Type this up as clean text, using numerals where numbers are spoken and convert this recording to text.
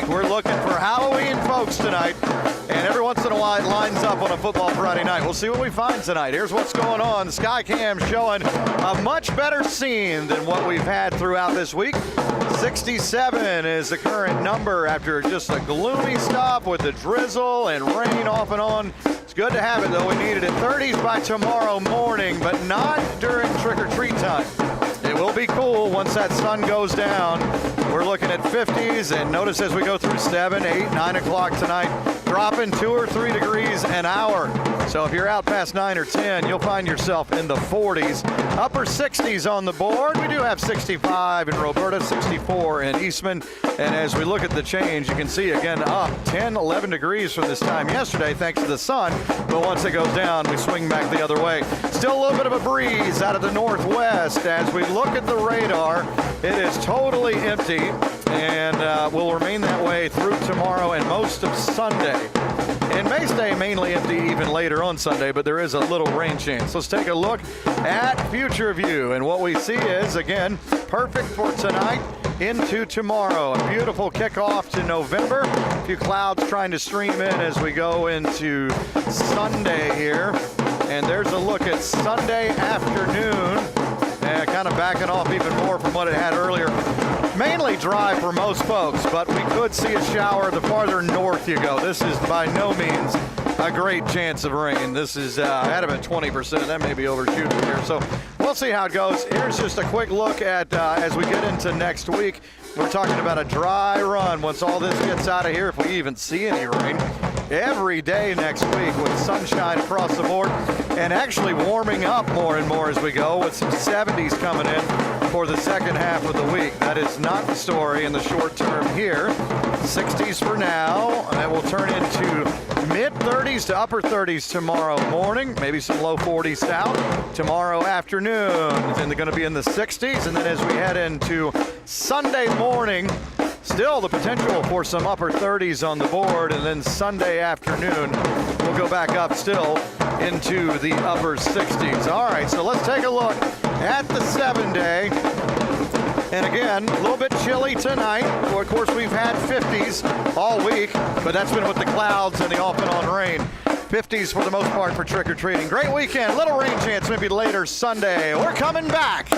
week. We're looking for Halloween folks tonight, and every once in a while it lines up on a football Friday night. We'll see what we find tonight. Here's what's going on. The Skycam showing a much better scene than what we've had throughout this week. 67 is the current number after just a gloomy stop with the drizzle and rain off and on. It's good to have it, though. We needed it. 30s by tomorrow morning, but not during trick-or-treat time. It will be cool once that sun goes down. We're looking at 50s, and notice as we go through 7, 8, 9 o'clock tonight, dropping 2 or 3 degrees an hour. So if you're out past 9 or 10, you'll find yourself in the 40s. Upper 60s on the board. We do have 65 in Roberta, 64 in Eastman. And as we look at the change, you can see again up 10, 11 degrees from this time yesterday thanks to the sun. But once it goes down, we swing back the other way. Still a little bit of a breeze out of the northwest. As we look at the radar, it is totally empty and will remain that way through tomorrow and most of Sunday. And may stay mainly empty even later on Sunday, but there is a little rain chance. Let's take a look at future view. And what we see is, again, perfect for tonight into tomorrow. A beautiful kickoff to November. A few clouds trying to stream in as we go into Sunday here. And there's a look at Sunday afternoon. And kind of backing off even more from what it had earlier. Mainly dry for most folks, but we could see a shower the farther north you go. This is by no means a great chance of rain. This is at about 20%. That may be overshooting here. So we'll see how it goes. Here's just a quick look at as we get into next week. We're talking about a dry run once all this gets out of here, if we even see any rain. Every day next week with sunshine across the board and actually warming up more and more as we go with some 70s coming in for the second half of the week. That is not the story in the short term here. 60s for now. That will turn into mid-30s to upper 30s tomorrow morning. Maybe some low 40s south. Tomorrow afternoon is going to be in the 60s. And then as we head into Sunday morning, still the potential for some upper 30s on the board, and then Sunday afternoon we'll go back up still into the upper 60s. All right, so let's take a look at the 7-day. And again, a little bit chilly tonight. Of course, we've had 50s all week, but that's been with the clouds and the off and on rain. 50s for the most part for trick-or-treating. Great weekend. Little rain chance maybe later Sunday. We're coming back.